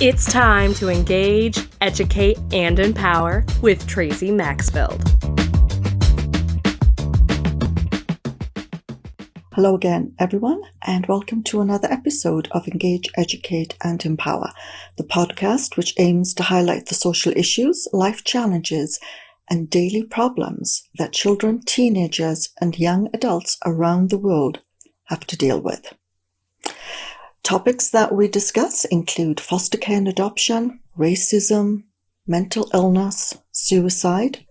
It's time to engage, educate, and empower with Tracy Maxfield. Hello again, everyone, and welcome to another episode of Engage, Educate, and Empower, the podcast which aims to highlight the social issues, life challenges, and daily problems that children, teenagers, and young adults around the world have to deal with. Topics that we discuss include foster care and adoption, racism, mental illness, suicide,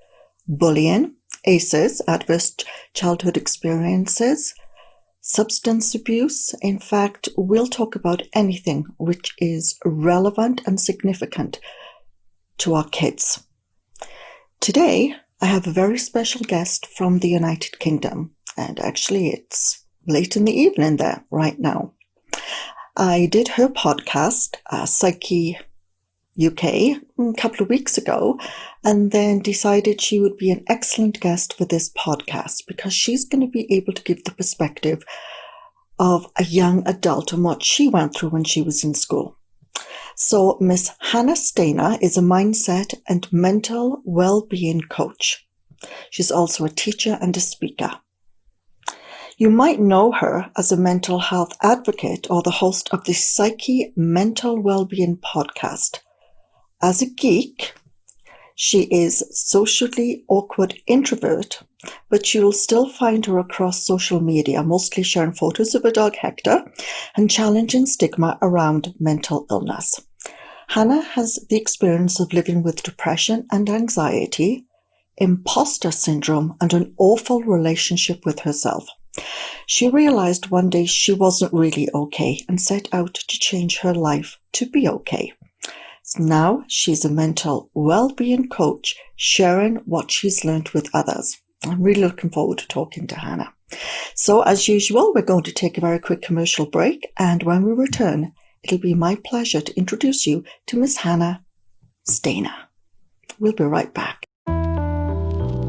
bullying, ACEs, adverse childhood experiences, substance abuse. In fact, we'll talk about anything which is relevant and significant to our kids. Today, I have a very special guest from the United Kingdom, and actually it's late in the evening there right now. I did her podcast, Psyche UK, a couple of weeks ago, and then decided she would be an excellent guest for this podcast because she's going to be able to give the perspective of a young adult and what she went through when she was in school. So Miss Hanastina is a mindset and mental well-being coach. She's also a teacher and a speaker. You might know her as a mental health advocate or the host of the Psyche Mental Wellbeing podcast. As a geek, she is socially awkward introvert, but you'll still find her across social media, mostly sharing photos of her dog Hector and challenging stigma around mental illness. Hannah has the experience of living with depression and anxiety, Imposter Syndrome, and an awful relationship with herself. She realized one day she wasn't really okay and set out to change her life to be okay. Now she's a mental well-being coach, sharing what she's learned with others. I'm really looking forward to talking to Hannah. So as usual, we're going to take a very quick commercial break, and when we return, it'll be my pleasure to introduce you to Miss Hannah Steiner. We'll be right back.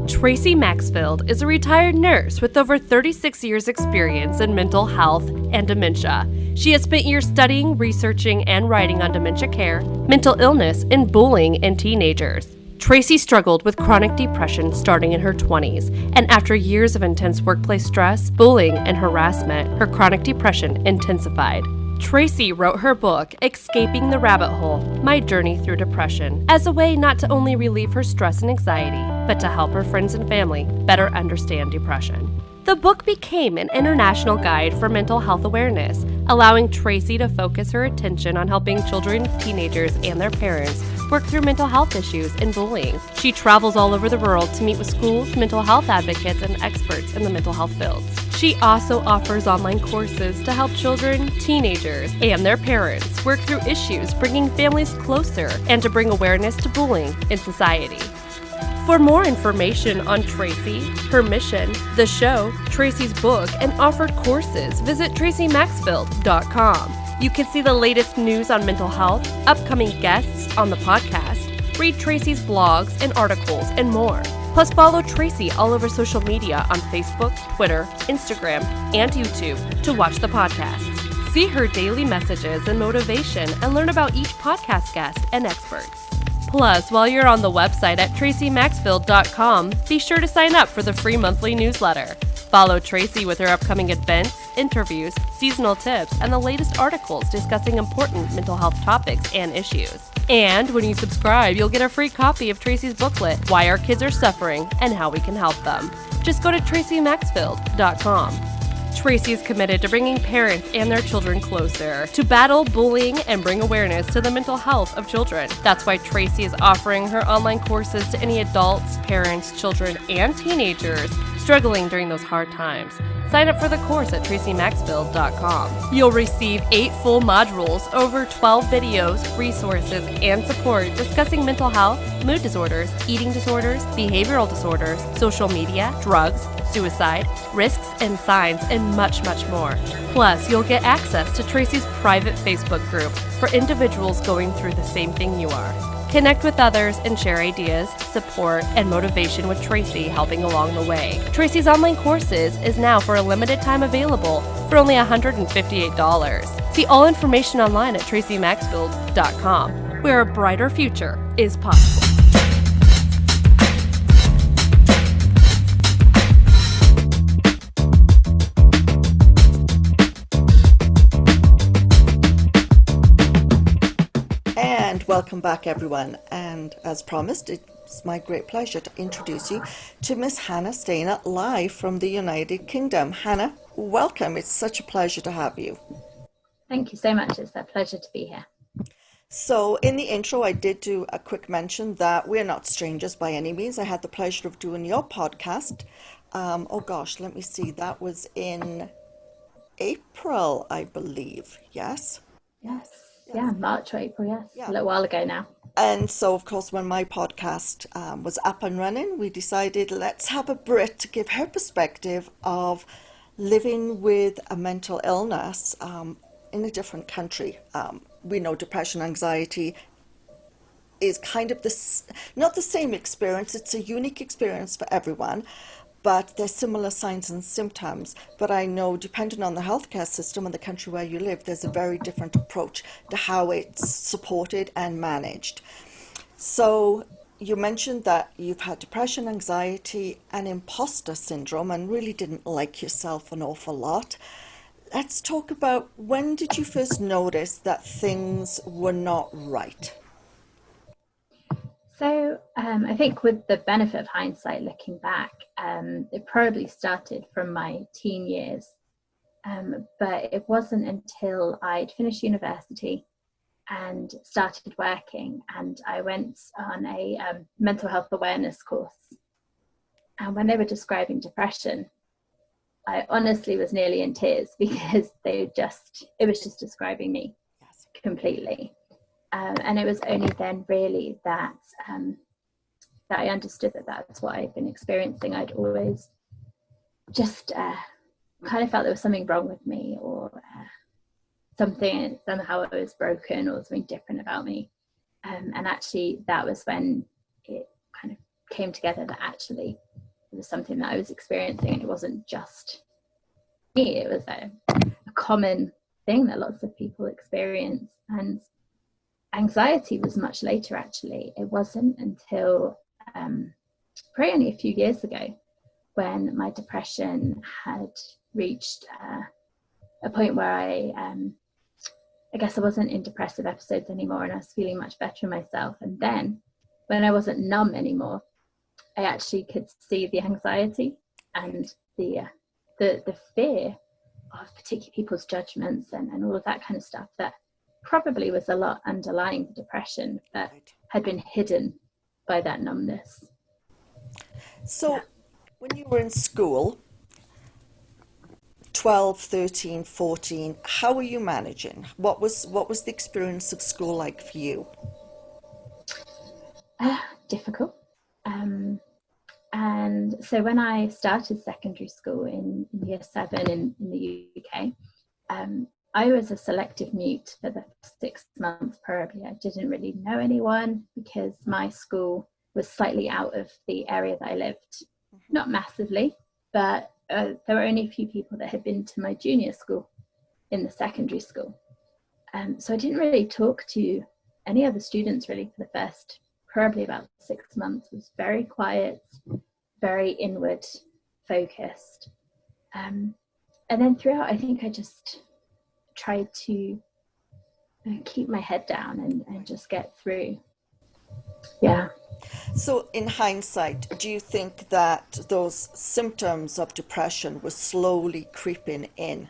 Tracy Maxfield is a retired nurse with over 36 years' experience in mental health and dementia. She has spent years studying, researching, and writing on dementia care, mental illness, and bullying in teenagers. Tracy struggled with chronic depression starting in her 20s, and after years of intense workplace stress, bullying, and harassment, her chronic depression intensified. Tracy wrote her book, Escaping the Rabbit Hole: My Journey Through Depression, as a way not to only relieve her stress and anxiety, but to help her friends and family better understand depression. The book became an international guide for mental health awareness, allowing Tracy to focus her attention on helping children, teenagers, and their parents work through mental health issues and bullying. She travels all over the world to meet with schools, mental health advocates, and experts in the mental health fields. She also offers online courses to help children, teenagers, and their parents work through issues, bringing families closer and to bring awareness to bullying in society. For more information on Tracy, her mission, the show, Tracy's book, and offered courses, visit tracymaxfield.com. You can see the latest news on mental health, upcoming guests on the podcast, read Tracy's blogs and articles, and more. Plus, follow Tracy all over social media on Facebook, Twitter, Instagram, and YouTube to watch the podcasts. See her daily messages and motivation and learn about each podcast guest and experts. Plus, while you're on the website at tracymaxfield.com, be sure to sign up for the free monthly newsletter. Follow Tracy with her upcoming events, interviews, seasonal tips, and the latest articles discussing important mental health topics and issues. And when you subscribe, you'll get a free copy of Tracy's booklet, Why Our Kids Are Suffering and How We Can Help Them. Just go to tracymaxfield.com. Tracy is committed to bringing parents and their children closer, to battle bullying and bring awareness to the mental health of children. That's why Tracy is offering her online courses to any adults, parents, children, and teenagers struggling during those hard times. Sign up for the course at tracymaxfield.com. You'll receive 8 full modules, over 12 videos, resources, and support discussing mental health, mood disorders, eating disorders, behavioral disorders, social media, drugs, suicide, risks and signs, and much, much more. Plus, you'll get access to Tracy's private Facebook group for individuals going through the same thing you are. Connect with others and share ideas, support, and motivation with Tracy helping along the way. Tracy's online courses is now for a limited time available for only $158. See all information online at tracymaxfield.com, where a brighter future is possible. And welcome back, everyone. And as promised, it's my great pleasure to introduce you to Miss Hanastina, live from the United Kingdom. Hannah, welcome. It's such a pleasure to have you. Thank you so much. It's a pleasure to be here. So in the intro, I did do a quick mention that we're not strangers by any means. I had the pleasure of doing your podcast. Let me see. That was in April, I believe. Yes? Yes. Yeah, March or April, yes. Yeah. A little while ago now. And so, of course, when my podcast was up and running, we decided let's have a Brit to give her perspective of living with a mental illness in a different country. We know depression, anxiety is kind of not the same experience. It's a unique experience for everyone, but there's similar signs and symptoms. But I know, depending on the healthcare system and the country where you live, there's a very different approach to how it's supported and managed. So you mentioned that you've had depression, anxiety, and imposter syndrome, and really didn't like yourself an awful lot. Let's talk about, when did you first notice that things were not right? So I think with the benefit of hindsight, looking back, it probably started from my teen years. But it wasn't until I'd finished university and started working, and I went on a mental health awareness course. And when they were describing depression, I honestly was nearly in tears, because it was just describing me completely. And it was only then really that I understood that that's what I'd been experiencing. I'd always just kind of felt there was something wrong with me, or somehow I was broken, or something different about me. And actually that was when it kind of came together that actually it was something that I was experiencing, and it wasn't just me. It was a common thing that lots of people experience. And anxiety was much later, actually. It wasn't until probably only a few years ago, when my depression had reached a point where I guess I wasn't in depressive episodes anymore, and I was feeling much better in myself. And then when I wasn't numb anymore, I actually could see the anxiety and the fear of particular people's judgments and all of that kind of stuff that probably was a lot underlying the depression, but had been hidden by that numbness. So when you were in school, 12, 13, 14, how were you managing? What was the experience of school like for you? Difficult. And so when I started secondary school in year 7 in the UK, I was a selective mute for the 6 months probably. I didn't really know anyone, because my school was slightly out of the area that I lived. Not massively, but there were only a few people that had been to my junior school in the secondary school. So I didn't really talk to any other students really for the first probably about 6 months. It was very quiet, very inward focused. And then throughout, I think I just tried to keep my head down and just get through. Yeah. So in hindsight, do you think that those symptoms of depression were slowly creeping in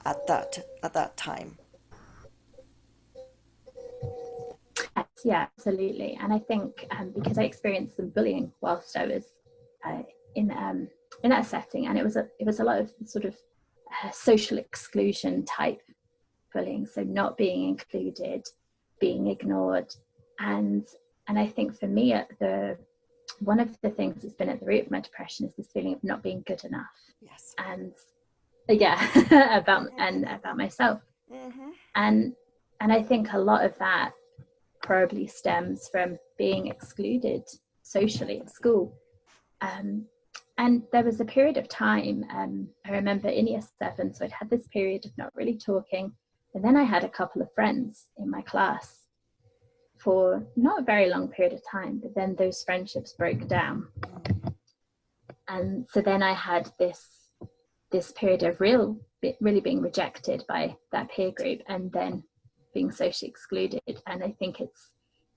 at that time? Yeah, absolutely. And I think because I experienced some bullying whilst I was in that setting, and it was a lot of sort of social exclusion type bullying, so not being included, being ignored, and I think for me, one of the things that's been at the root of my depression is this feeling of not being good enough. Yes. And about myself. Mm-hmm. And I think a lot of that probably stems from being excluded socially at school. And there was a period of time, I remember in year 7, so I'd had this period of not really talking. And then I had a couple of friends in my class for not a very long period of time, but then those friendships broke down. And so then I had this period of really being rejected by that peer group, and then being socially excluded. And I think it's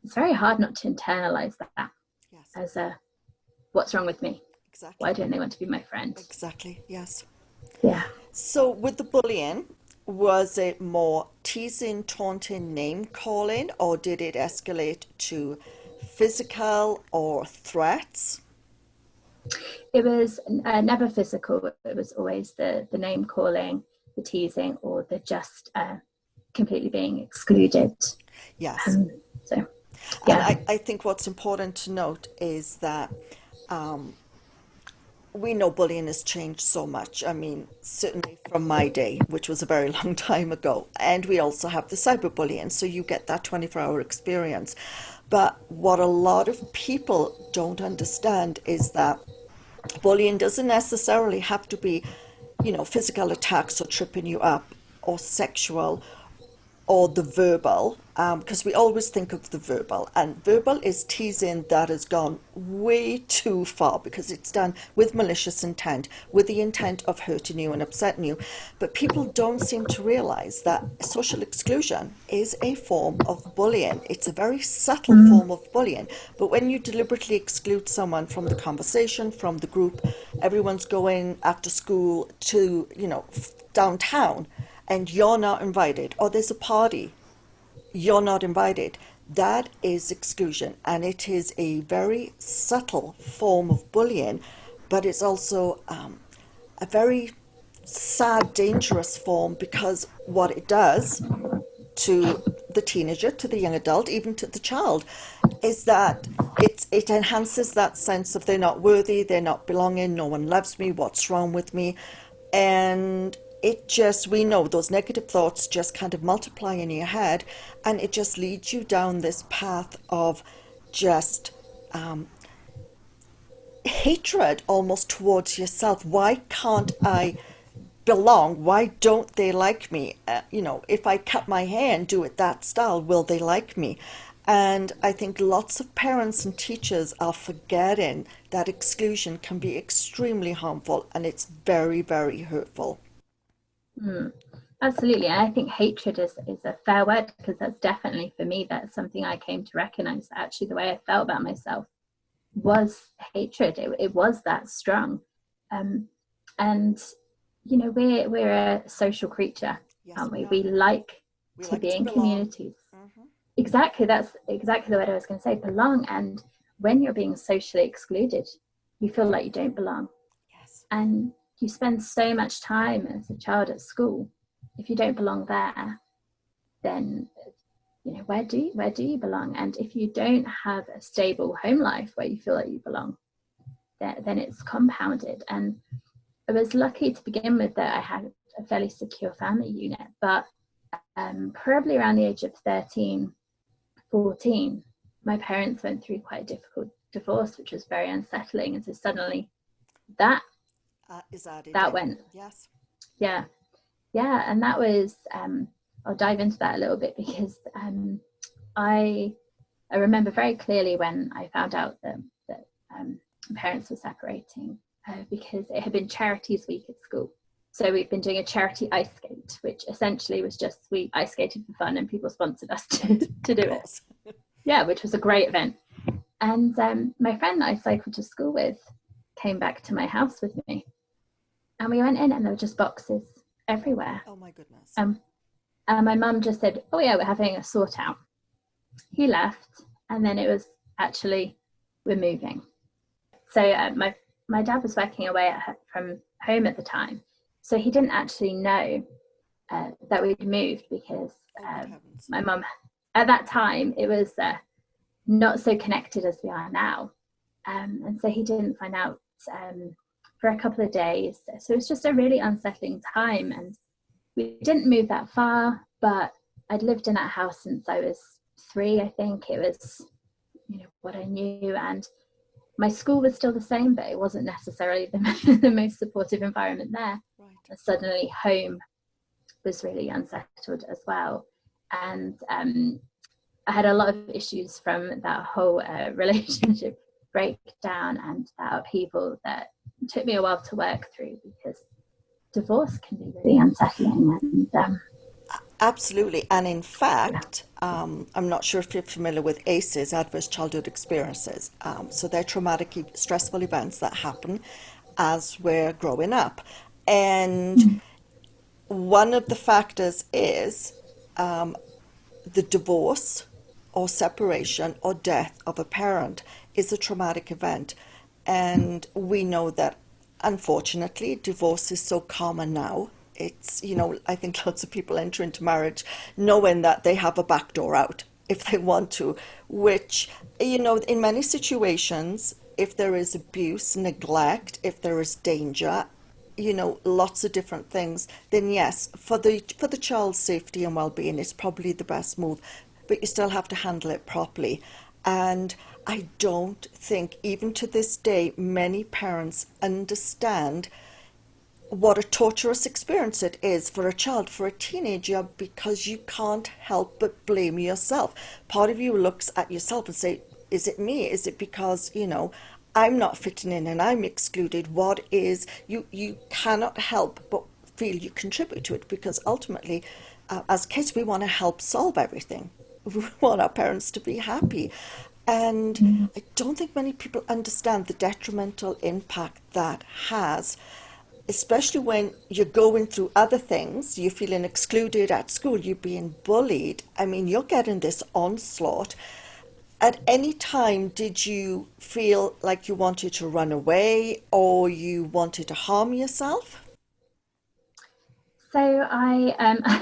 very hard not to internalize that as a, what's wrong with me? Exactly. Why don't they want to be my friend? Exactly, yes. Yeah. So with the bullying, was it more teasing, taunting, name calling, or did it escalate to physical or threats? It was never physical. It was always the name calling, the teasing, or the just completely being excluded. Yes. So, yeah. And I think what's important to note is that we know bullying has changed so much. I mean, certainly from my day, which was a very long time ago. And we also have the cyberbullying, so you get that 24-hour experience. But what a lot of people don't understand is that bullying doesn't necessarily have to be, physical attacks or tripping you up, or sexual, or the verbal, because we always think of the verbal, and verbal is teasing that has gone way too far because it's done with malicious intent, with the intent of hurting you and upsetting you. But people don't seem to realize that social exclusion is a form of bullying. It's a very subtle form of bullying, but when you deliberately exclude someone from the conversation, from the group, everyone's going after school to, downtown, and you're not invited, or there's a party, you're not invited, that is exclusion. And it is a very subtle form of bullying, but it's also a very sad, dangerous form, because what it does to the teenager, to the young adult, even to the child, is that it enhances that sense of they're not worthy, they're not belonging, no one loves me, what's wrong with me. And we know those negative thoughts just kind of multiply in your head, and it just leads you down this path of just hatred almost towards yourself. Why can't I belong? Why don't they like me? If I cut my hair and do it that style, will they like me? And I think lots of parents and teachers are forgetting that exclusion can be extremely harmful, and it's very, very hurtful. Absolutely. And I think hatred is a fair word, because that's definitely, for me, that's something I came to recognize. Actually, the way I felt about myself was hatred. It was that strong. And we're a social creature, aren't we? We like to be in communities. Exactly, that's exactly the word I was going to say, belong. And when you're being socially excluded, you feel like you don't belong. Yes. And you spend so much time as a child at school. If you don't belong there, then where do you belong? And if you don't have a stable home life where you feel like you belong, then it's compounded. And I was lucky to begin with that I had a fairly secure family unit, but probably around the age of 13, 14, my parents went through quite a difficult divorce, which was very unsettling. And so suddenly that went. Yes. Yeah. And that was, I'll dive into that a little bit, because I remember very clearly when I found out that my parents were separating, because it had been Charities Week at school. So we've been doing a charity ice skate, which essentially was just, we ice skated for fun and people sponsored us to do it. Yeah, which was a great event. And my friend that I cycled to school with came back to my house with me. And we went in and there were just boxes everywhere. Oh my goodness. And my mum just said, oh yeah, we're having a sort out. He left, and then it was actually, we're moving. So my dad was working away from home at the time. So he didn't actually know that we'd moved, because my mum, at that time, it was not so connected as we are now. And so he didn't find out for a couple of days. So it was just a really unsettling time. And we didn't move that far, but I'd lived in that house since I was 3, I think. It was what I knew. And my school was still the same, but it wasn't necessarily the most supportive environment there. Right. And suddenly home was really unsettled as well. And I had a lot of issues from that whole relationship breakdown and that upheaval that took me a while to work through, because divorce can be really unsettling. And Absolutely. And in fact, I'm not sure if you're familiar with ACEs, Adverse Childhood Experiences. So they're traumatic, stressful events that happen as we're growing up. And one of the factors is the divorce or separation or death of a parent is a traumatic event. And we know that, unfortunately, divorce is so common now. It's, I think lots of people enter into marriage knowing that they have a back door out if they want to, which, in many situations, if there is abuse, neglect, if there is danger, lots of different things, then yes, for the child's safety and well-being, it's probably the best move, but you still have to handle it properly. And I don't think, even to this day, many parents understand what a torturous experience it is for a child, for a teenager, because you can't help but blame yourself. Part of you looks at yourself and say, is it me? Is it because, I'm not fitting in and I'm excluded? What is, you cannot help but feel you contribute to it, because ultimately, as kids, we want to help solve everything. We want our parents to be happy. And I don't think many people understand the detrimental impact that has, especially when you're going through other things, you're feeling excluded at school, you're being bullied. I mean, you're getting this onslaught. At any time, did you feel like you wanted to run away or you wanted to harm yourself? so I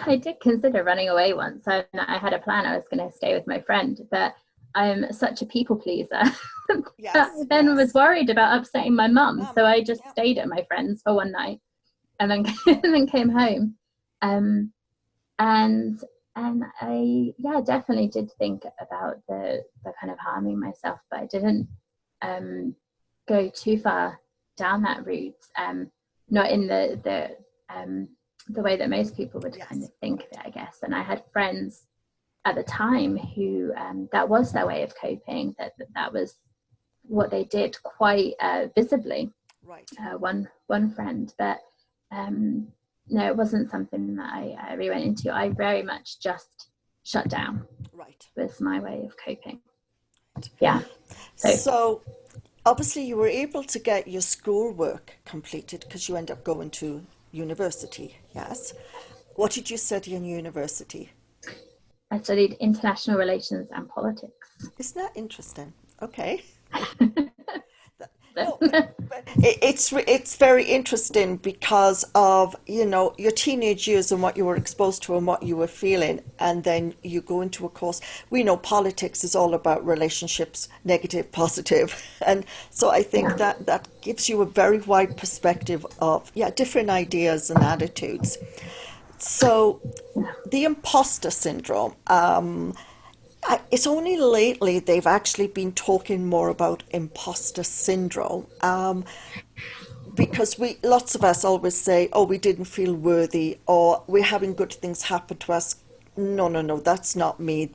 I did consider running away once, and I had a plan. I was going to stay with my friend, but I'm such a people pleaser. Yes, I then was worried about upsetting my mum, so I just Yep. stayed at my friend's for one night, and then and then came home. Um, and I definitely did think about the kind of harming myself, but I didn't go too far down that route. Not in the way that most people would kind of think of it, I guess. And I had friends at the time who that was their way of coping, that was what they did quite visibly. Right. One friend, but no, it wasn't something that I really went into. I very much just shut down. Right. Was my way of coping. Yeah. So obviously you were able to get your schoolwork completed because you end up going to university, yes? What did you study in university? I studied international relations and politics. Isn't that interesting? Okay. No, but it's very interesting because of, your teenage years and what you were exposed to and what you were feeling, and then you go into a course. We know politics is all about relationships, negative, positive, and so I think that gives you a very wide perspective of different ideas and attitudes. So the imposter syndrome. It's only lately they've actually been talking more about imposter syndrome, because lots of us always say, oh, we didn't feel worthy, or we're having good things happen to us. No, that's not me.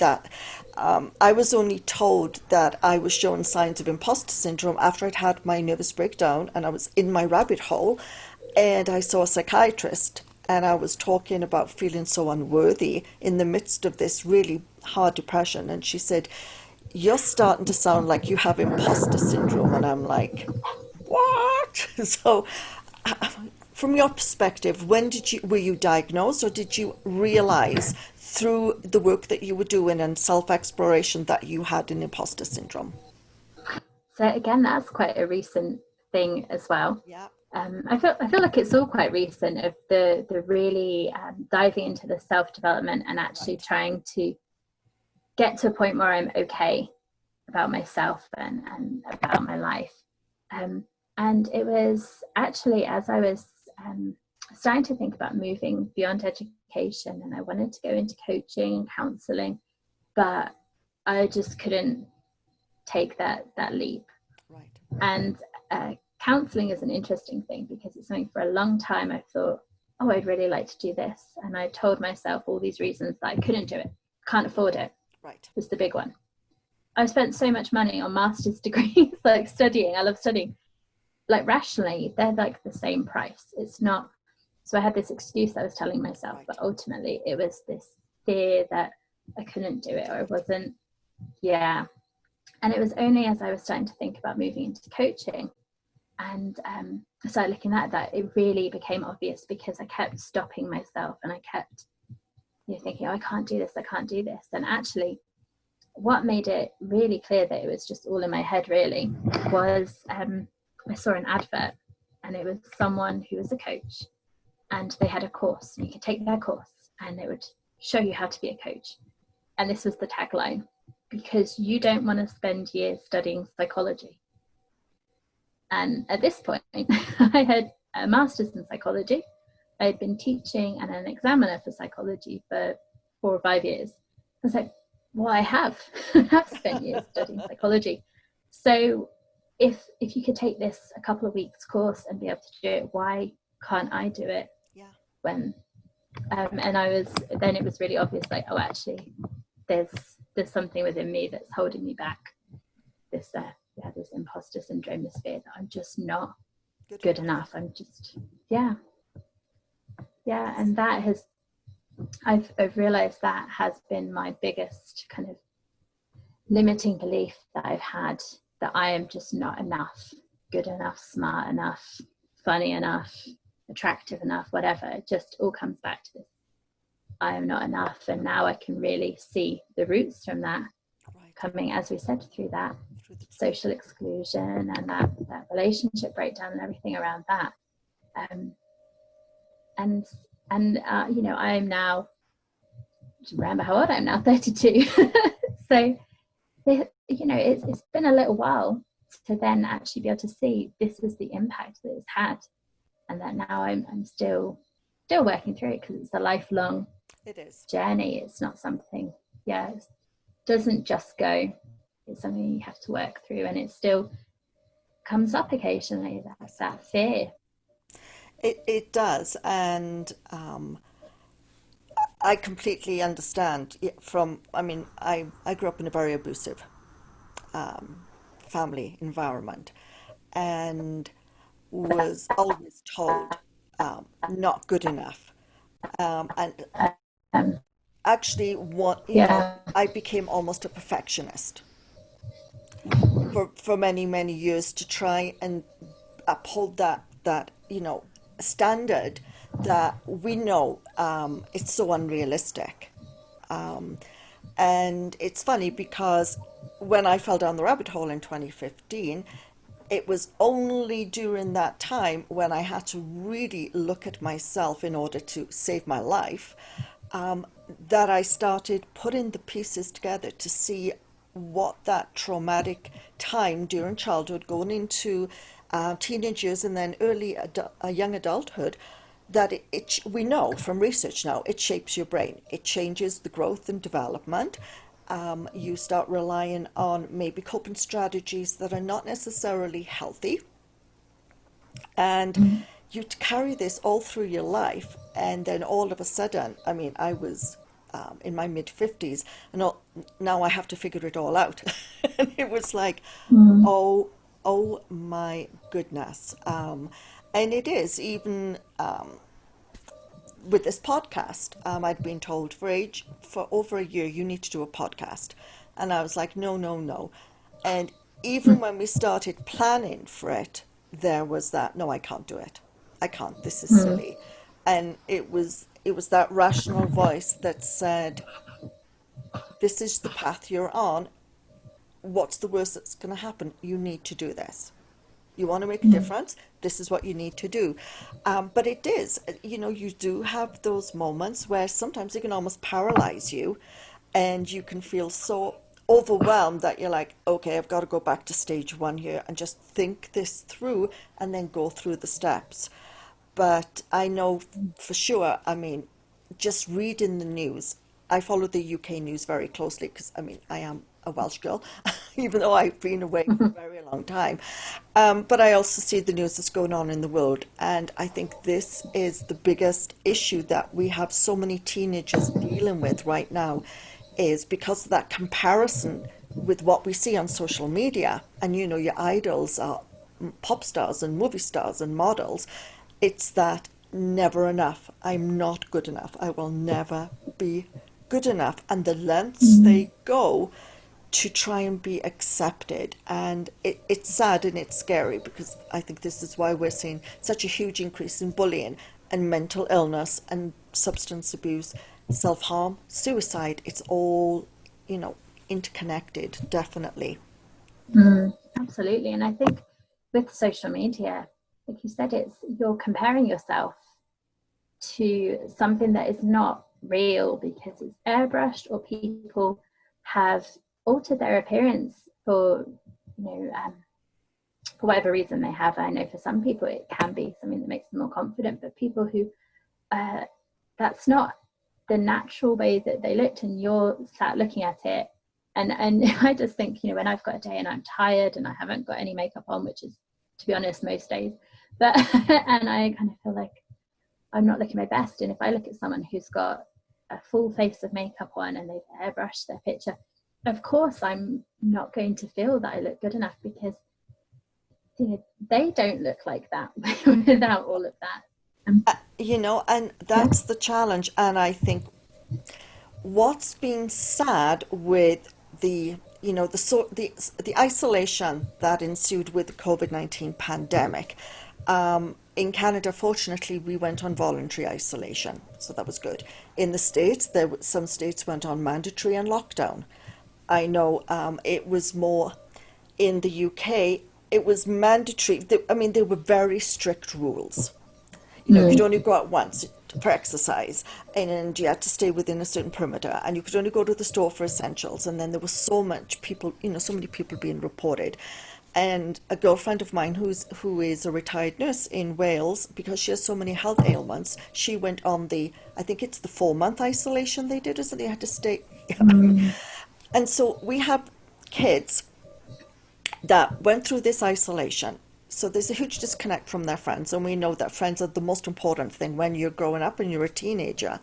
I was only told that I was showing signs of imposter syndrome after I'd had my nervous breakdown and I was in my rabbit hole, and I saw a psychiatrist. And I was talking about feeling so unworthy in the midst of this really hard depression. And she said, you're starting to sound like you have imposter syndrome. And I'm like, what? So from your perspective, when were you diagnosed, or did you realize through the work that you were doing and self-exploration that you had an imposter syndrome? So again, that's quite a recent thing as well. Yeah. I feel like it's all quite recent, of the really diving into the self-development and actually trying to get to a point where I'm okay about myself and about my life. And it was actually as I was starting to think about moving beyond education, and I wanted to go into coaching and counselling, but I just couldn't take that leap. Right. And counseling is an interesting thing, because it's something for a long time I thought, oh, I'd really like to do this, and I told myself all these reasons that I couldn't do it, can't afford it. Right. Was the big one. I've spent so much money on master's degrees, like studying. I love studying. Like rationally, they're like the same price. It's not. So I had this excuse I was telling myself, Right. but ultimately it was this fear that I couldn't do it, or it wasn't. Yeah. And it was only as I was starting to think about moving into coaching, and I started looking at that, it really became obvious, because I kept stopping myself, and I kept thinking, oh, I can't do this, I can't do this. And actually, what made it really clear that it was just all in my head really was I saw an advert, and it was someone who was a coach, and they had a course. You could take their course and it would show you how to be a coach. And this was the tagline: because you don't want to spend years studying psychology. And at this point, I had a master's in psychology. I had been teaching and an examiner for psychology for 4 or 5 years. I was like, well, I have spent years studying psychology. So if you could take this a couple of weeks course and be able to do it, why can't I do it? Yeah. When and it was really obvious, like, oh, actually there's something within me that's holding me back. This imposter syndrome, this fear that I'm just not good enough. I'm just and that has I've realized that has been my biggest kind of limiting belief that I've had, that I am just not enough, good enough, smart enough, funny enough, attractive enough, whatever. It just all comes back to this: I am not enough. And now I can really see the roots from that coming, as we said, through that social exclusion and that relationship breakdown and everything around that. I am now, just remember how old I am now, 32. So it's been a little while to then actually be able to see this is the impact that it's had, and that now I'm still working through it, because it's a lifelong journey. It's not something it doesn't just go. It's something you have to work through, and it still comes up occasionally, that fear. It does, and I completely understand. I grew up in a very abusive family environment, and was always told not good enough, and actually I became almost a perfectionist for many years, to try and uphold that standard that we know it's so unrealistic. And it's funny, because when I fell down the rabbit hole in 2015, it was only during that time, when I had to really look at myself in order to save my life, that I started putting the pieces together to see what that traumatic time during childhood, going into teenage years, and then young adulthood, that we know from research now, it shapes your brain. It changes the growth and development. You start relying on maybe coping strategies that are not necessarily healthy. And you carry this all through your life. And then all of a sudden, I was in my mid-50s, and now I have to figure it all out. And it was like, oh my goodness. And it is even with this podcast. I'd been told for over a year, you need to do a podcast. And I was like, no. And even when we started planning for it, there was that, no, I can't do it. I can't. This is silly. And it was that rational voice that said, this is the path you're on. What's the worst that's going to happen? You need to do this. You want to make a difference? This is what you need to do. But it is, you do have those moments where sometimes it can almost paralyze you, and you can feel so overwhelmed that you're like, okay, I've got to go back to stage 1 here and just think this through, and then go through the steps. But I know for sure, just reading the news, I follow the UK news very closely, because I am a Welsh girl, even though I've been away for a very long time. But I also see the news that's going on in the world. And I think this is the biggest issue that we have so many teenagers dealing with right now, is because of that comparison with what we see on social media. And, you know, your idols are pop stars and movie stars and models. It's that never enough. I'm not good enough. I will never be good enough. And the lengths they go to try and be accepted. And it's sad and it's scary, because I think this is why we're seeing such a huge increase in bullying and mental illness and substance abuse, self-harm, suicide. It's all, you know, interconnected, definitely. Absolutely. And I think with social media, like you said, it's you're comparing yourself to something that is not real because it's airbrushed, or people have altered their appearance for, you know, for whatever reason they have. I know for some people it can be something that makes them more confident, but people who that's not the natural way that they looked, and you're sat looking at it. And I just think, you know, when I've got a day and I'm tired and I haven't got any makeup on, which is, to be honest, most days, but and I kind of feel like I'm not looking my best. And if I look at someone who's got a full face of makeup on and they've airbrushed their picture, of course I'm not going to feel that I look good enough, because, you know, they don't look like that without all of that. You know, and that's the challenge. And I think what's been sad with the, you know, the isolation that ensued with the COVID-19 pandemic. In Canada, fortunately, we went on voluntary isolation, so that was good. In the States, some states went on mandatory and lockdown. I know it was more in the UK. It was mandatory. I mean, there were very strict rules. You know, you'd only go out once for exercise, and you had to stay within a certain perimeter, and you could only go to the store for essentials. And then there was so much people, you know, so many people being reported. And a girlfriend of mine who is a retired nurse in Wales, because she has so many health ailments, she went on I think it's the 4-month isolation they did, isn't it? They had to stay. And so we have kids that went through this isolation. So there's a huge disconnect from their friends, and we know that friends are the most important thing when you're growing up and you're a teenager.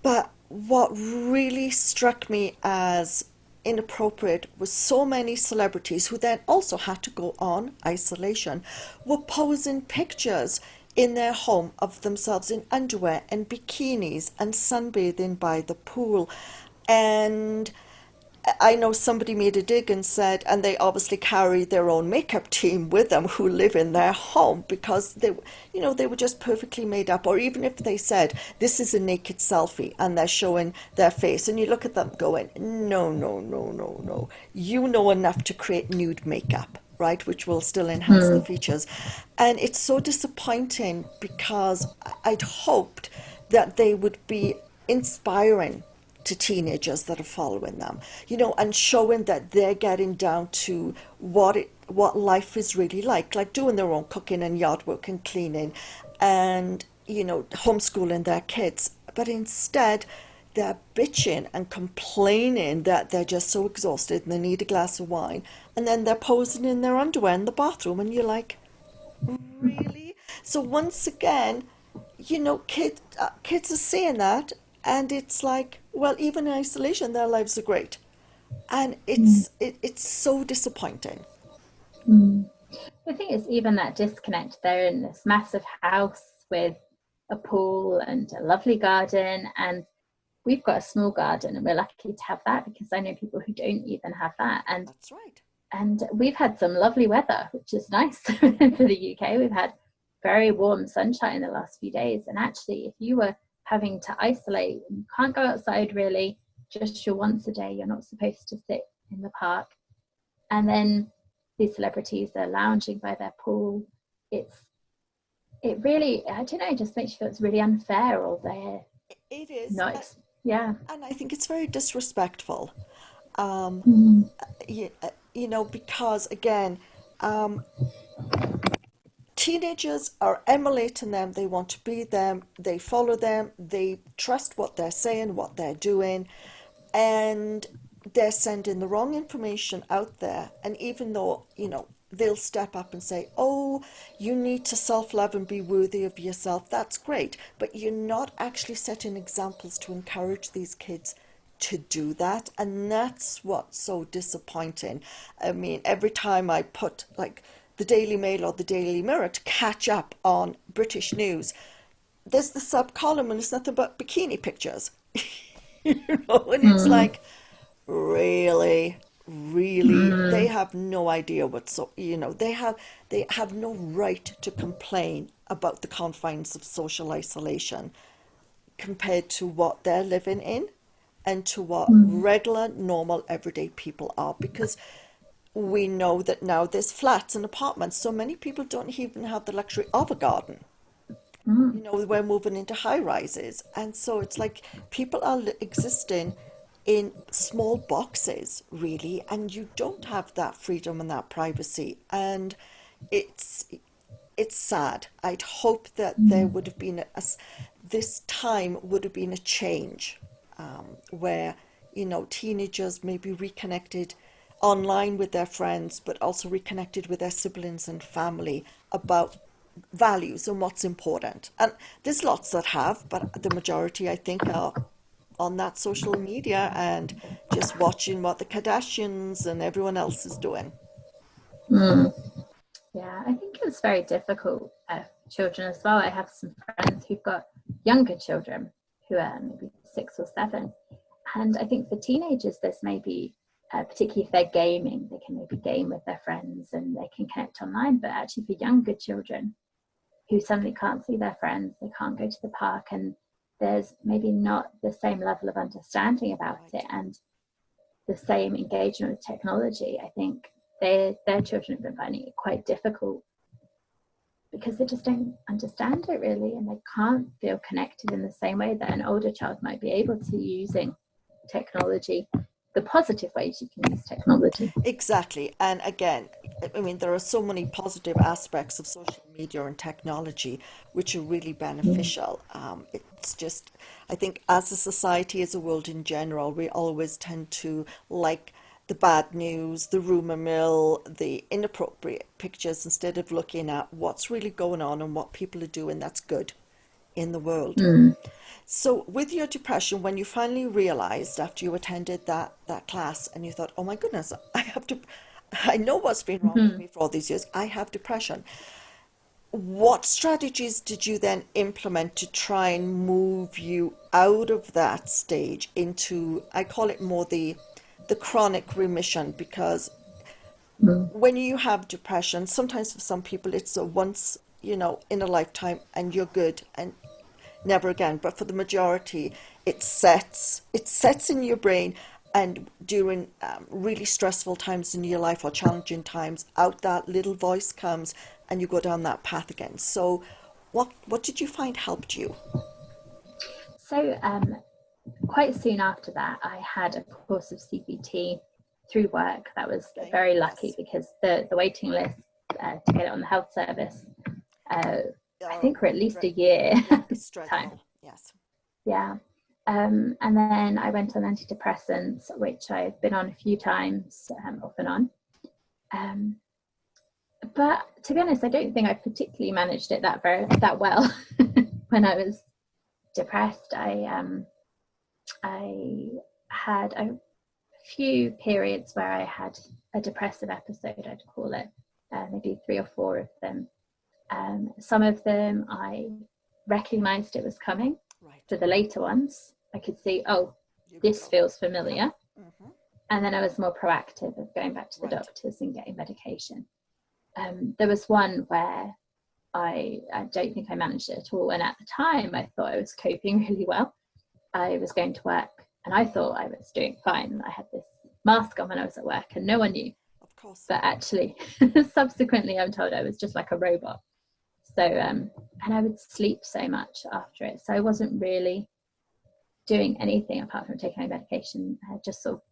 But what really struck me as inappropriate was so many celebrities, who then also had to go on isolation, were posing pictures in their home of themselves in underwear and bikinis and sunbathing by the pool. And I know somebody made a dig and said, and they obviously carry their own makeup team with them who live in their home, because they, you know, they were just perfectly made up. Or even if they said, this is a naked selfie, and they're showing their face, and you look at them going, no, no, no, no, no. You know enough to create nude makeup, right? Which will still enhance the features. And it's so disappointing, because I'd hoped that they would be inspiring to teenagers that are following them, you know, and showing that they're getting down to what life is really like doing their own cooking and yard work and cleaning, and, you know, homeschooling their kids. But instead, they're bitching and complaining that they're just so exhausted and they need a glass of wine, and then they're posing in their underwear in the bathroom, and you're like, really? So once again, you know, kids are saying that. And it's like, well, even in isolation, their lives are great. And it's so disappointing. I think it's even that disconnect. They're in this massive house with a pool and a lovely garden. And we've got a small garden, and we're lucky to have that, because I know people who don't even have that. And that's right. And we've had some lovely weather, which is nice for the UK. We've had very warm sunshine the last few days. And actually, if you were having to isolate, you can't go outside really, just your once a day, you're not supposed to sit in the park. And then these celebrities are lounging by their pool. It really, I don't know, it just makes you feel it's really unfair, or they're it is not, yeah. And I think it's very disrespectful. You know, because again, teenagers are emulating them. They want to be them. They follow them. They trust what they're saying, what they're doing. And they're sending the wrong information out there. And even though, they'll step up and say, oh, you need to self-love and be worthy of yourself, that's great. But you're not actually setting examples to encourage these kids to do that. And that's what's so disappointing. I mean, every time I put like the Daily Mail or the Daily Mirror to catch up on British news, there's the sub column and it's nothing but bikini pictures. And it's like, really, they have no idea they have no right to complain about the confines of social isolation compared to what they're living in and to what regular, normal, everyday people are. Because we know that now there's flats and apartments, so many people don't even have the luxury of a garden. We're moving into high rises. And so it's like people are existing in small boxes, really, and you don't have that freedom and that privacy. And it's sad. I'd hope that there would have been this time would have been a change where, teenagers maybe reconnected online with their friends, but also reconnected with their siblings and family about values and what's important. And there's lots that have, but the majority, I think, are on that social media and just watching what the Kardashians and everyone else is doing. Yeah, I think it's very difficult for children as well. I have some friends who've got younger children who are maybe 6 or 7. And I think for teenagers, there's maybe, particularly if they're gaming, they can maybe game with their friends and they can connect online. But actually for younger children who suddenly can't see their friends, they can't go to the park, and there's maybe not the same level of understanding about it and the same engagement with technology. I think their children have been finding it quite difficult because they just don't understand it really, and they can't feel connected in the same way that an older child might be able to, using technology, the positive ways you can use technology. Exactly. And again, I mean, there are so many positive aspects of social media and technology which are really beneficial. It's just, I think as a society, as a world in general, we always tend to like the bad news, the rumor mill, the inappropriate pictures, instead of looking at what's really going on and what people are doing that's good in the world. So with your depression, when you finally realized after you attended that class and you thought, oh my goodness, I know what's been wrong with me for all these years, I have depression. What strategies did you then implement to try and move you out of that stage into, I call it more the chronic remission? Because when you have depression, sometimes for some people it's a once, in a lifetime and you're good and never again. But for the majority, it sets in your brain, and during really stressful times in your life or challenging times, out that little voice comes and you go down that path again. So what did you find helped you? So quite soon after that, I had a course of CBT through work. That was very lucky because the waiting list to get it on the health service, I think for at least a year time. Yes. Yeah. And then I went on antidepressants, which I've been on a few times, off and on. But to be honest, I don't think I particularly managed it that well. When I was depressed, I had a few periods where I had a depressive episode, I'd call it, maybe 3 or 4 of them. Some of them I recognized it was coming. Right. For the later ones, I could see, this feels familiar. And then I was more proactive of going back to the doctors and getting medication. There was one where I don't think I managed it at all. And at the time, I thought I was coping really well. I was going to work and I thought I was doing fine. I had this mask on when I was at work and no one knew. Of course. But actually, subsequently, I'm told I was just like a robot. So, and I would sleep so much after it. So I wasn't really doing anything apart from taking my medication. I just sort of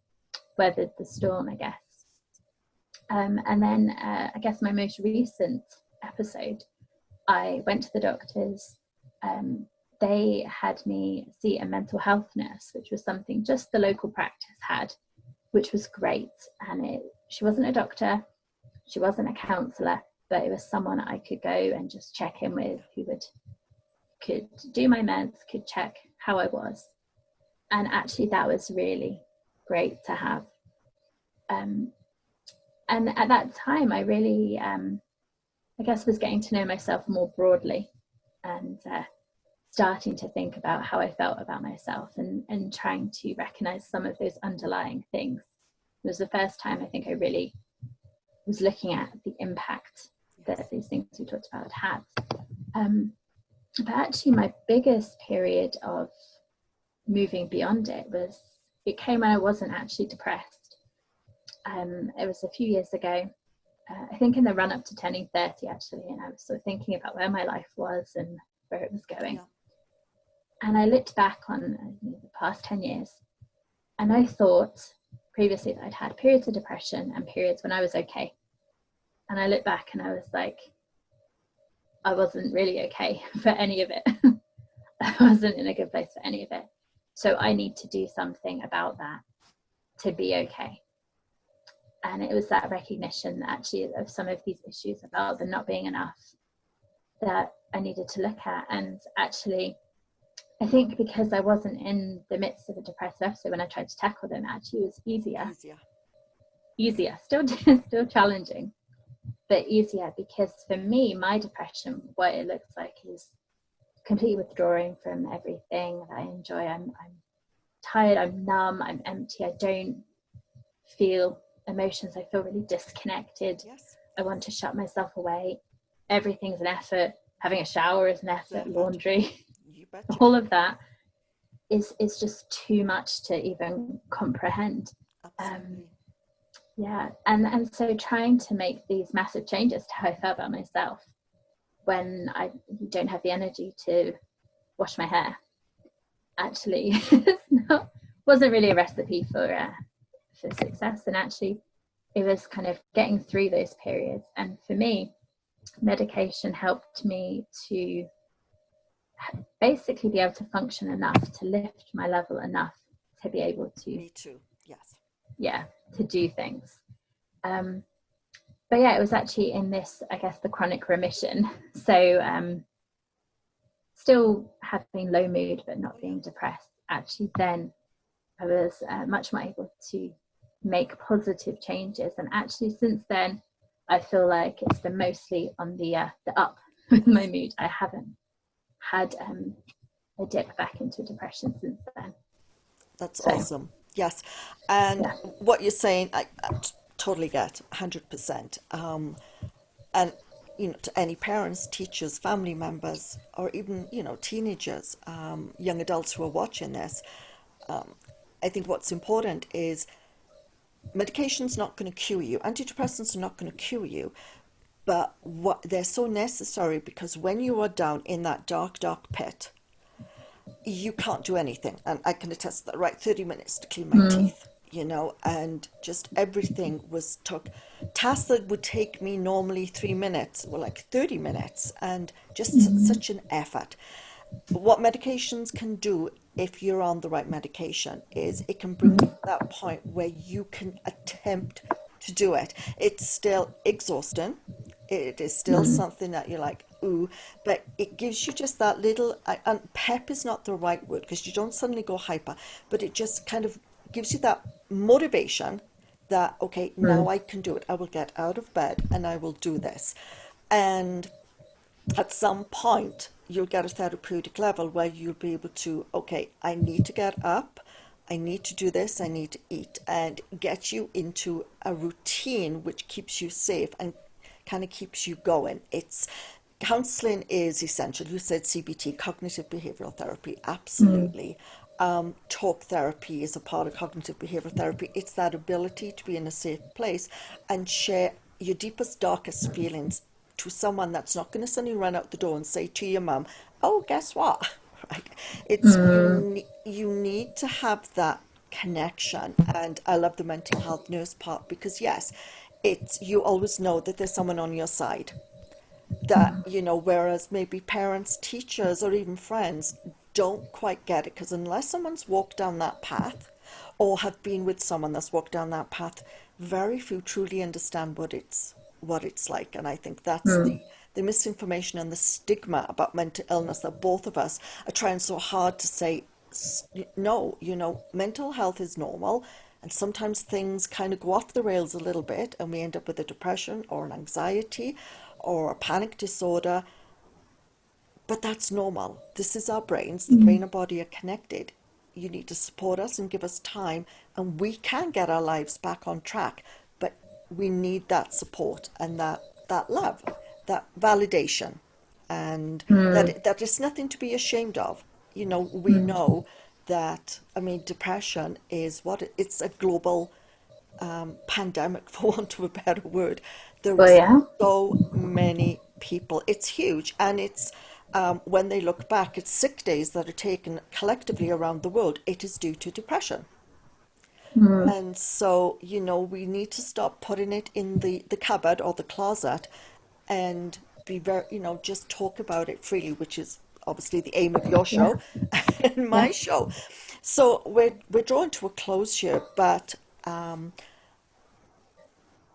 weathered the storm, I guess. And then I guess my most recent episode, I went to the doctors. They had me see a mental health nurse, which was something just the local practice had, which was great. And she wasn't a doctor, she wasn't a counsellor, but it was someone I could go and just check in with, who could do my meds, could check how I was. And actually that was really great to have. And at that time I really I guess was getting to know myself more broadly, and starting to think about how I felt about myself, and trying to recognize some of those underlying things. It was the first time I think I really was looking at the impact that these things we talked about had. But actually my biggest period of moving beyond it came when I wasn't actually depressed. It was a few years ago, I think in the run up to turning 30 actually, and I was sort of thinking about where my life was and where it was going. Yeah. And I looked back on the past 10 years, and I thought previously that I'd had periods of depression and periods when I was okay. And I looked back and I was like, I wasn't really okay for any of it. I wasn't in a good place for any of it. So I need to do something about that to be okay. And it was that recognition actually of some of these issues about them not being enough that I needed to look at. And actually, I think because I wasn't in the midst of a depressive episode when I tried to tackle them, actually it was easier, still challenging, but easier, because for me, my depression, what it looks like is completely withdrawing from everything that I enjoy. I'm tired, I'm numb, I'm empty, I don't feel emotions, I feel really disconnected. Yes. I want to shut myself away. Everything's an effort. Having a shower is an effort. Laundry, all of that is just too much to even comprehend. And so trying to make these massive changes to how I felt about myself when I don't have the energy to wash my hair, actually wasn't really a recipe for success. And actually it was kind of getting through those periods, and for me medication helped me to basically be able to function enough to lift my level enough to be able to to do things. But it was actually in this, I guess, the chronic remission, so still having low mood but not being depressed, actually then I was much more able to make positive changes. And actually since then I feel like it's been mostly on the up with my mood. I haven't had a dip back into depression since then. That's awesome. Yes. And what you're saying, I totally get 100%. And to any parents, teachers, family members, or even teenagers, young adults who are watching this, I think what's important is medication's not going to cure you. Antidepressants are not going to cure you, but they're so necessary, because when you are down in that dark pit, you can't do anything. And I can attest to that, right? 30 minutes to clean my teeth, and just everything took tasks that would take me normally 3 minutes were like 30 minutes, and just such an effort. But what medications can do, if you're on the right medication, is it can bring you to that point where you can attempt to do it. It's still exhausting. It is still something that you're like, ooh, but it gives you just that little, and pep is not the right word, because you don't suddenly go hyper, but it just kind of gives you that motivation that, okay, now I can do it. I will get out of bed and I will do this. And at some point, you'll get a therapeutic level where you'll be able to, okay, I need to get up, I need to do this, I need to eat, and get you into a routine which keeps you safe and kind of keeps you going. Counseling is essential. You said CBT, cognitive behavioral therapy, absolutely. Talk therapy is a part of cognitive behavioral therapy. It's that ability to be in a safe place and share your deepest, darkest feelings to someone that's not going to suddenly run out the door and say to your mum, oh, guess what? Right? It's you need to have that connection. And I love the mental health nurse part, because yes, you always know that there's someone on your side, that whereas maybe parents, teachers, or even friends don't quite get it, because unless someone's walked down that path, or have been with someone that's walked down that path, very few truly understand what it's like. And I think that's the misinformation and the stigma about mental illness that both of us are trying so hard to say, no, mental health is normal. And sometimes things kind of go off the rails a little bit and we end up with a depression or an anxiety or a panic disorder. But that's normal. This is our brains. The brain and body are connected. You need to support us and give us time, and we can get our lives back on track. But we need that support and that love, that validation, and that is nothing to be ashamed of. We know that, depression is it's a global pandemic, for want of a better word. There are so many people. It's huge, and it's when they look back at sick days that are taken collectively around the world, it is due to depression. And so, we need to stop putting it in the cupboard or the closet and be very, just talk about it freely, which is obviously the aim of your show and my show. So we're drawing to a close here, but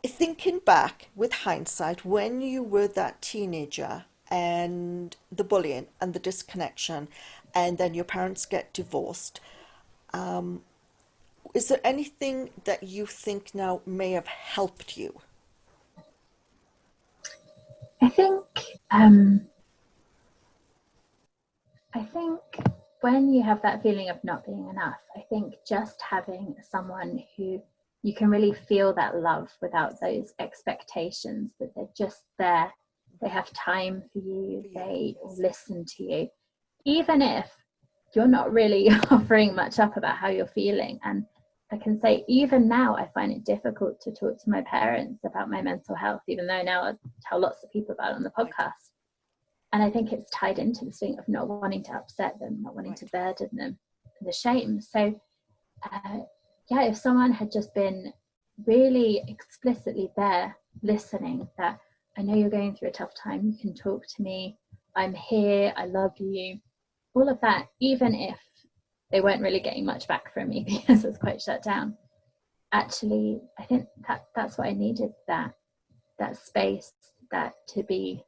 thinking back with hindsight, when you were that teenager and the bullying and the disconnection, and then your parents get divorced, is there anything that you think now may have helped you? I think when you have that feeling of not being enough, I think just having someone who you can really feel that love without those expectations, that they're just there, they have time for you, they listen to you, even if you're not really offering much up about how you're feeling. And I can say, even now, I find it difficult to talk to my parents about my mental health, even though now I tell lots of people about it on the podcast. And I think it's tied into this thing of not wanting to upset them, not wanting to burden them, and the shame. So, if someone had just been really explicitly there, listening, that I know you're going through a tough time, you can talk to me, I'm here, I love you, all of that, even if they weren't really getting much back from me because it's quite shut down. Actually, I think that's what I needed, that space, that to be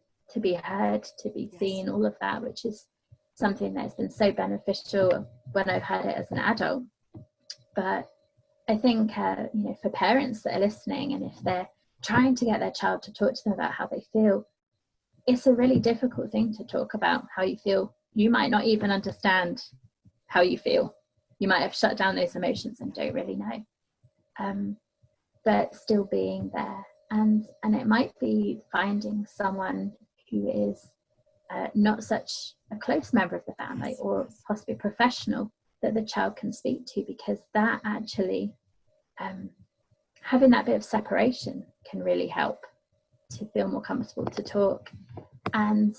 heard, to be seen, all of that, which is something that's been so beneficial when I've had it as an adult. But I think, for parents that are listening, and if they're trying to get their child to talk to them about how they feel, it's a really difficult thing to talk about how you feel. You might not even understand how you feel. You might have shut down those emotions and don't really know. But still being there. And it might be finding someone who is not such a close member of the family, or possibly professional, that the child can speak to, because that actually, having that bit of separation can really help to feel more comfortable to talk. And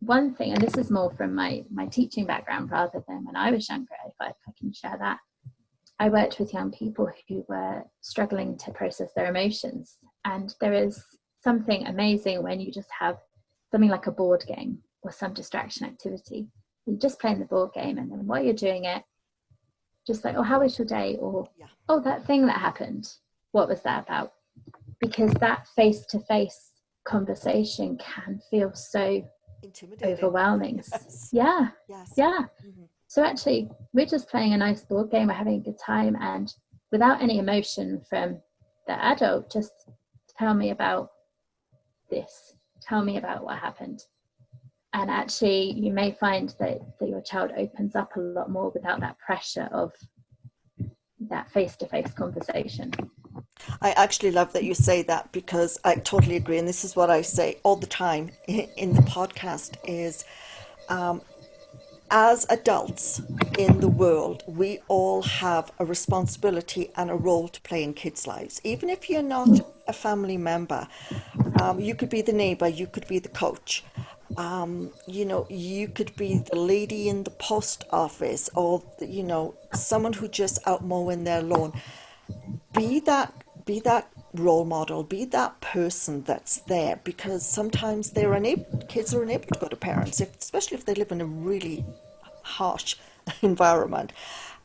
one thing, and this is more from my teaching background rather than when I was younger, if I can share that, I worked with young people who were struggling to process their emotions. And there is something amazing when you just have something like a board game or some distraction activity. You're just playing the board game, and then while you're doing it, just like, oh, how was your day? Or, oh, that thing that happened, what was that about? Because that face-to-face conversation can feel so overwhelming. Yes. Mm-hmm. So actually, we're just playing a nice board game, we're having a good time, and without any emotion from the adult, just tell me about this, tell me about what happened. And actually, you may find that your child opens up a lot more without that pressure of that face-to-face conversation. I actually love that you say that, because I totally agree. And this is what I say all the time in the podcast is, as adults in the world, we all have a responsibility and a role to play in kids' lives. Even if you're not a family member, you could be the neighbor, you could be the coach, you could be the lady in the post office, or, someone who just out mowing their lawn. Be that role model, be that person that's there, because sometimes kids are unable to go to parents, especially if they live in a really harsh environment.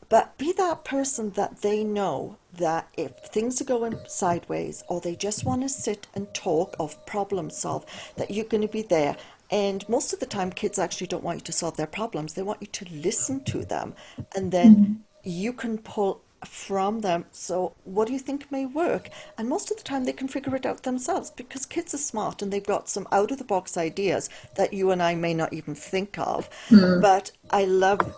But be that person that they know that if things are going sideways or they just want to sit and talk or problem solve, that you're going to be there. And most of the time, kids actually don't want you to solve their problems. They want you to listen to them, and then you can pull from them. So what do you think may work? And most of the time they can figure it out themselves, because kids are smart and they've got some out of the box ideas that you and I may not even think of. But I love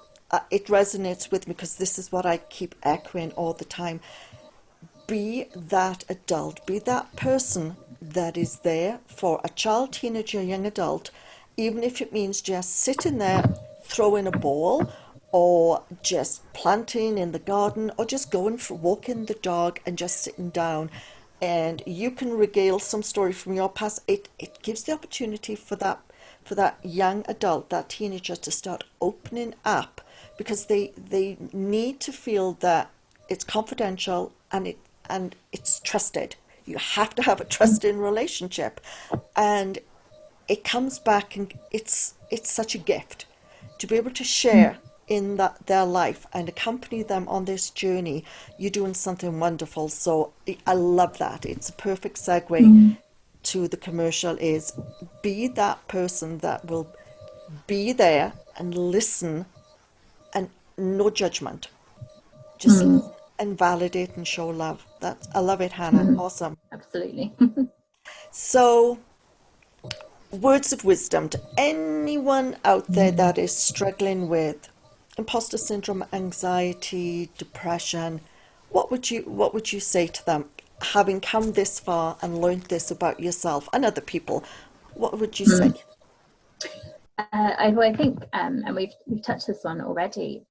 it, resonates with me, because this is what I keep echoing all the time. Be that adult, be that person that is there for a child, teenager, young adult, even if it means just sitting there, throwing a ball, or just planting in the garden, or just going for walking the dog and just sitting down. And you can regale some story from your past. It gives the opportunity for that young adult, that teenager, to start opening up, because they need to feel that it's confidential and it's trusted. You have to have a trusting relationship, and it comes back, and it's such a gift to be able to share in their life and accompany them on this journey. You're doing something wonderful. So I love that. It's a perfect segue to the commercial, is be that person that will be there and listen, and no judgment. Just and validate and show love. I love it, Hannah. Awesome. Absolutely. So, words of wisdom to anyone out there that is struggling with imposter syndrome, anxiety, depression. What would you say to them, having come this far and learned this about yourself and other people? What would you say? I think, and we've touched this one already.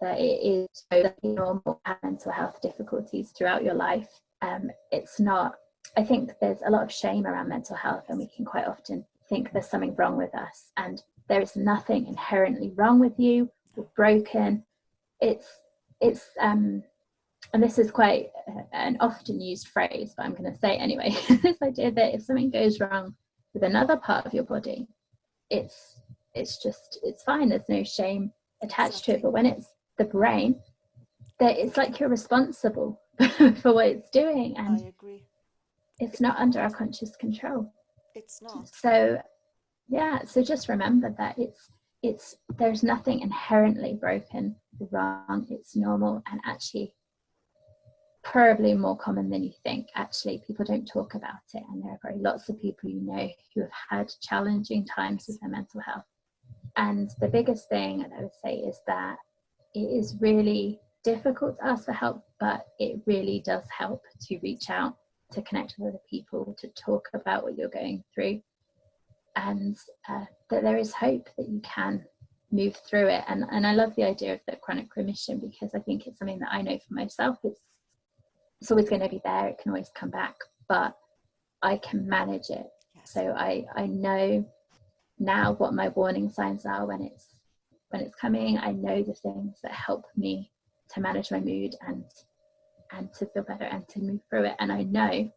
That it is so that you normal to have mental health difficulties throughout your life. It's not. I think there's a lot of shame around mental health, and we can quite often think there's something wrong with us, and there is nothing inherently wrong with you or broken. It's and this is quite an often used phrase, but I'm going to say it anyway. This idea that if something goes wrong with another part of your body, it's fine. There's no shame attached to it. But when it's the brain, that it's like you're responsible for what it's doing, and I agree. it's not under our conscious control. It's not. So just remember that there's nothing inherently broken, wrong. It's normal, and actually probably more common than you think. Actually, people don't talk about it, and there are probably lots of people you know who have had challenging times with their mental health. And the biggest thing I would say is that it is really difficult to ask for help, but it really does help to reach out, to connect with other people, to talk about what you're going through, and that there is hope that you can move through it. And I love the idea of the chronic remission, because I think it's something that I know for myself. It's always going to be there. It can always come back, but I can manage it. Yes. So I know now what my warning signs are when it's coming. I know the things that help me to manage my mood and to feel better and to move through it. And I know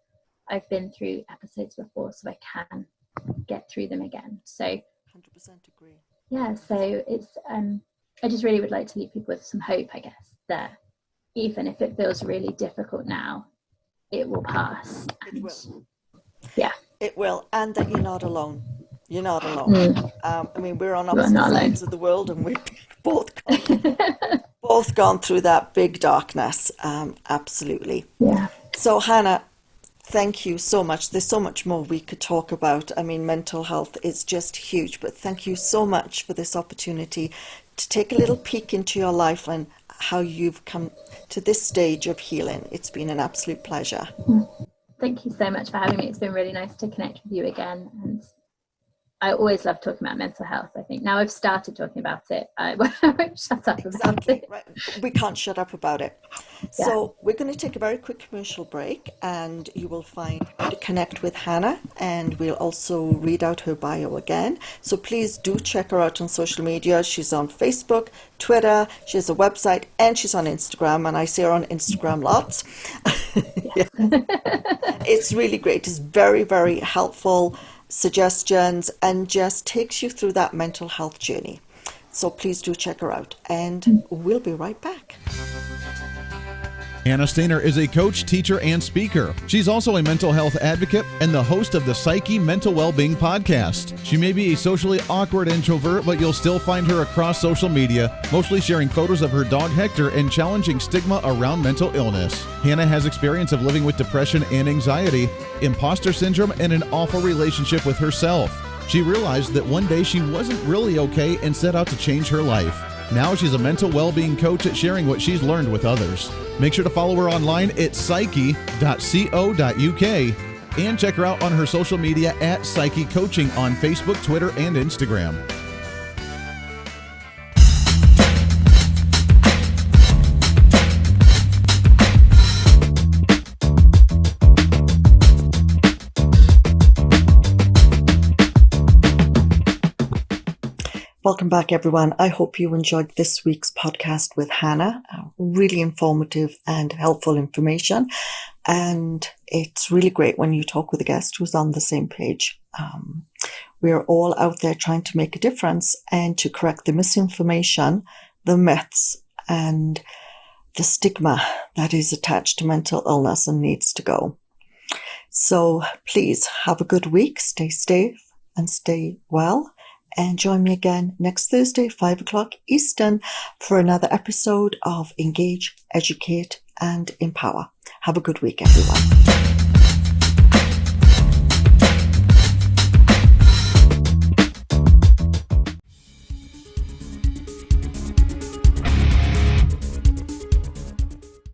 I've been through episodes before, so I can get through them again. So 100% agree. Yeah, so it's I just really would like to leave people with some hope, I guess, that even if it feels really difficult now, it will pass. It will. Yeah. It will, and that you're not alone. You're not alone. I mean, we're on opposite sides of the world, and we've both gone through that big darkness. Absolutely. Yeah. So, Hannah, thank you so much. There's so much more we could talk about. I mean, mental health is just huge, but thank you so much for this opportunity to take a little peek into your life and how you've come to this stage of healing. It's been an absolute pleasure. Thank you so much for having me. It's been really nice to connect with you again. And I always love talking about mental health. I think now I've started talking about it, I won't shut up about it. Right. We can't shut up about it. Yeah. So we're going to take a very quick commercial break, and you will find how to connect with Hannah, and we'll also read out her bio again. So please do check her out on social media. She's on Facebook, Twitter, she has a website, and she's on Instagram, and I see her on Instagram lots. It's really great. It's very, very helpful. suggestions, and just takes you through that mental health journey. So please do check her out, and we'll be right back. Hannah Steiner is a coach, teacher, and speaker. She's also a mental health advocate and the host of the Psyche Mental Wellbeing podcast. She may be a socially awkward introvert, but you'll still find her across social media, mostly sharing photos of her dog Hector and challenging stigma around mental illness. Hannah has experience of living with depression and anxiety, imposter syndrome, and an awful relationship with herself. She realized that one day she wasn't really okay and set out to change her life. Now she's a mental well-being coach at sharing what she's learned with others. Make sure to follow her online at psyche.co.uk and check her out on her social media at Psyche Coaching on Facebook, Twitter, and Instagram. Welcome back, everyone. I hope you enjoyed this week's podcast with Hannah. Really informative and helpful information. And it's really great when you talk with a guest who's on the same page. We're all out there trying to make a difference and to correct the misinformation, the myths, and the stigma that is attached to mental illness and needs to go. So please have a good week. Stay safe and stay well. And join me again next Thursday, 5 o'clock Eastern, for another episode of Engage, Educate, and Empower. Have a good week, everyone.